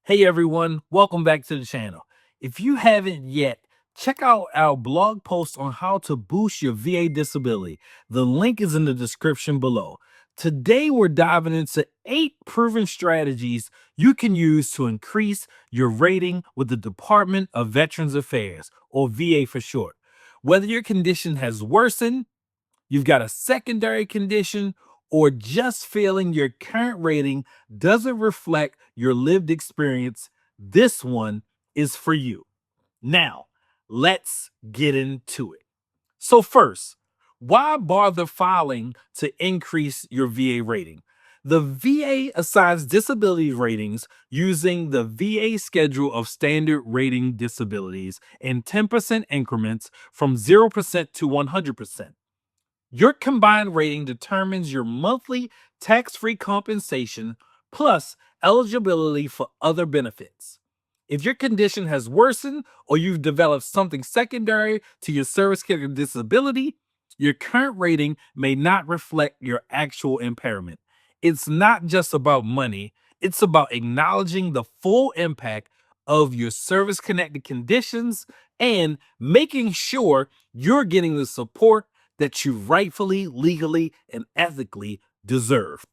Hey everyone, welcome back to the channel. If you haven't yet, check out our blog post on how to boost your VA disability. The link is in the description below. Today we're diving into 8 proven strategies you can use to increase your rating with the Department of Veterans Affairs, or VA for short. Whether your condition has worsened, you've got a secondary condition, or just feeling your current rating doesn't reflect your lived experience, this one is for you. Now, let's get into it. So, first, why bother filing to increase your VA rating? The VA assigns disability ratings using the VA schedule of standard rating disabilities in 10% increments from 0% to 100%. Your combined rating determines your monthly tax-free compensation plus eligibility for other benefits. If your condition has worsened or you've developed something secondary to your service-connected disability, your current rating may not reflect your actual impairment. It's not just about money, it's about acknowledging the full impact of your service-connected conditions and making sure you're getting the support that you rightfully, legally, and ethically deserve.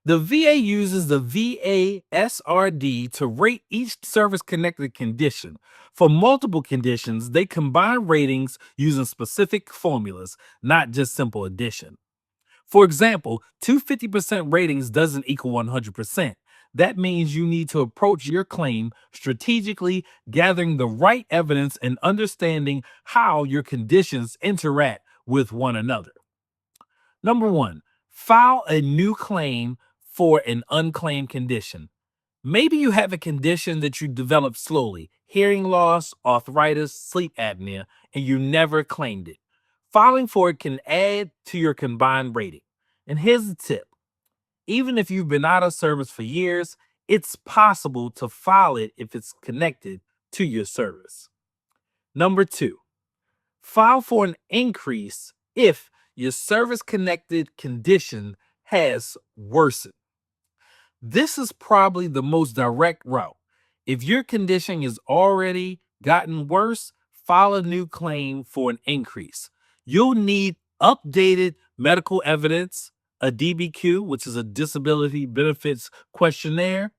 The VA uses the VA SRD to rate each service-connected condition. For multiple conditions, they combine ratings using specific formulas, not just simple addition. For example, 250% ratings doesn't equal 100%. That means you need to approach your claim strategically, gathering the right evidence and understanding how your conditions interact with one another. Number one, file a new claim for an unclaimed condition. Maybe you have a condition that you developed slowly, hearing loss, arthritis, sleep apnea, and you never claimed it. Filing for it can add to your combined rating. And here's the tip. Even if you've been out of service for years, it's possible to file it if it's connected to your service. Number two, file for an increase if your service-connected condition has worsened. This is probably the most direct route. If your condition has already gotten worse, file a new claim for an increase. You'll need updated medical evidence, a DBQ, which is a disability benefits questionnaire,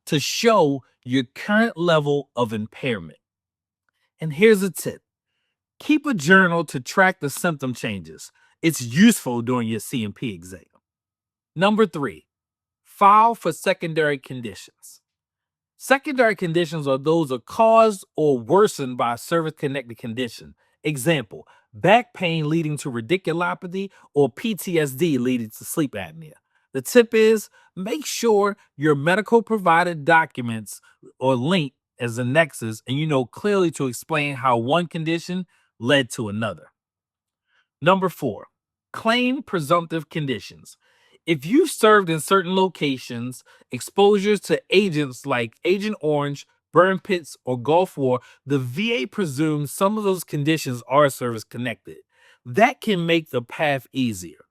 to show your current level of impairment. And here's a tip. Keep a journal to track the symptom changes. It's useful during your CMP exam. Number three, file for secondary conditions. Secondary conditions are those that are caused or worsened by a service-connected condition. Example, back pain leading to radiculopathy or PTSD leading to sleep apnea. The tip is make sure your medical provided documents or link as annexes and you know clearly to explain how one condition led to another. Number four, claim presumptive conditions. If you served in certain locations, exposures to agents like Agent Orange, burn pits, or Gulf War, the VA presumes some of those conditions are service connected. That can make the path easier.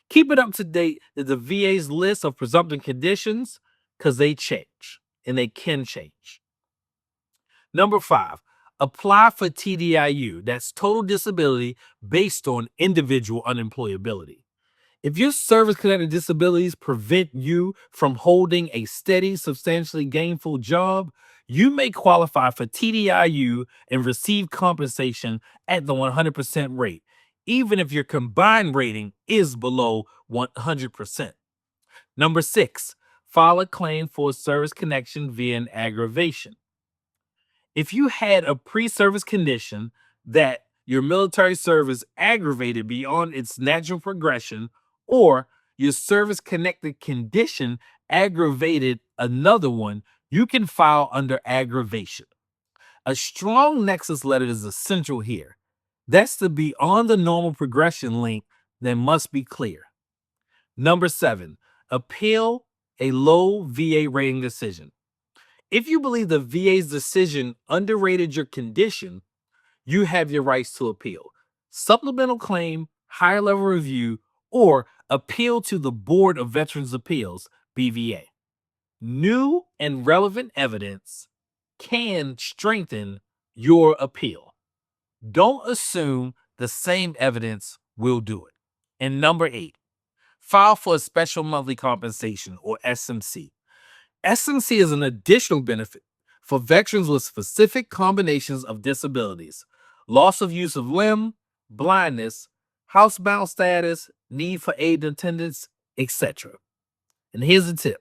Keep it up to date with the VA's list of presumptive conditions because they change and they can change. Number five, apply for TDIU. That's total disability based on individual unemployability. If your service-connected disabilities prevent you from holding a steady, substantially gainful job, you may qualify for TDIU and receive compensation at the 100% rate, even if your combined rating is below 100%. Number six, file a claim for service connection via an aggravation. If you had a pre-service condition that your military service aggravated beyond its natural progression, or your service-connected condition aggravated another one, you can file under aggravation. A strong nexus letter is essential here. That's the beyond the normal progression link that must be clear. Number seven, appeal a low VA rating decision. If you believe the VA's decision underrated your condition, you have your rights to appeal. Supplemental claim, higher level review, or appeal to the Board of Veterans Appeals, BVA. New and relevant evidence can strengthen your appeal. Don't assume the same evidence will do it. And number 8, file for a special monthly compensation or SMC. SMC is an additional benefit for veterans with specific combinations of disabilities, loss of use of limb, blindness, housebound status, need for aid and attendance, etc. And here's a tip.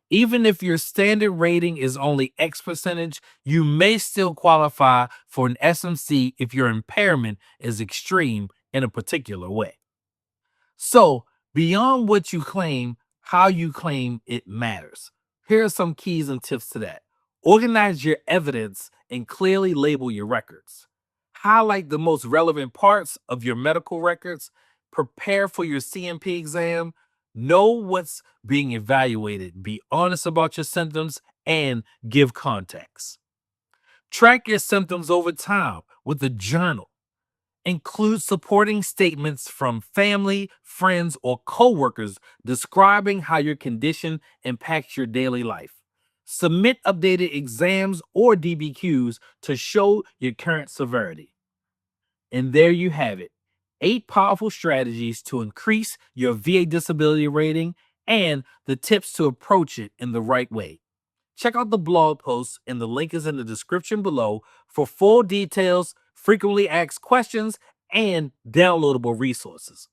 Even if your standard rating is only X percentage, you may still qualify for an SMC if your impairment is extreme in a particular way. So, beyond what you claim, how you claim it matters. Here are some keys and tips to that. Organize your evidence and clearly label your records. Highlight the most relevant parts of your medical records. Prepare for your CMP exam. Know what's being evaluated. Be honest about your symptoms and give context. Track your symptoms over time with a journal. Include supporting statements from family, friends, or coworkers describing how your condition impacts your daily life. Submit updated exams or DBQs to show your current severity. And there you have it. 8 powerful strategies to increase your VA disability rating and the tips to approach it in the right way. Check out the blog post, and the link is in the description below for full details, frequently asked questions, and downloadable resources.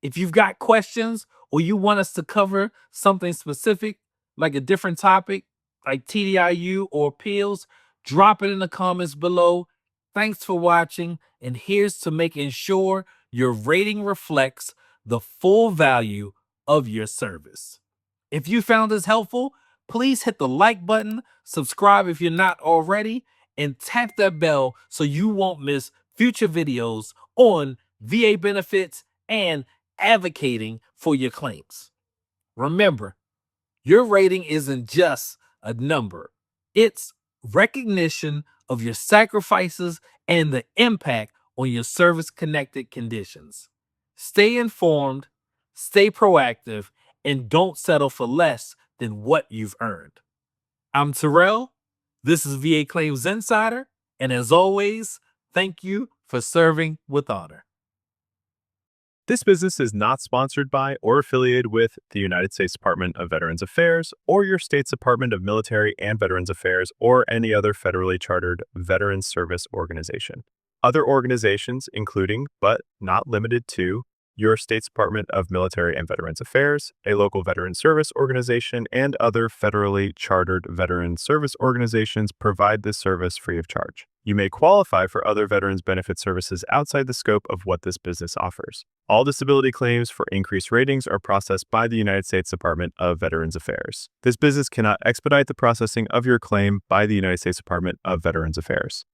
If you've got questions or you want us to cover something specific, like a different topic, like TDIU or appeals, drop it in the comments below. Thanks for watching, and here's to making sure your rating reflects the full value of your service. If you found this helpful, please hit the like button, subscribe if you're not already, and tap that bell so you won't miss future videos on VA benefits and advocating for your claims. Remember, your rating isn't just a number, it's recognition of your sacrifices and the impact on your service-connected conditions. Stay informed, stay proactive, and don't settle for less than what you've earned. I'm Terrell. This is VA Claims Insider. And as always, thank you for serving with honor. This business is not sponsored by or affiliated with the United States Department of Veterans Affairs or your state's Department of Military and Veterans Affairs or any other federally chartered veterans service organization. Other organizations, including but not limited to your state's Department of Military and Veterans Affairs, a local veterans service organization, and other federally chartered veterans service organizations provide this service free of charge. You may qualify for other veterans benefit services outside the scope of what this business offers. All disability claims for increased ratings are processed by the United States Department of Veterans Affairs. This business cannot expedite the processing of your claim by the United States Department of Veterans Affairs.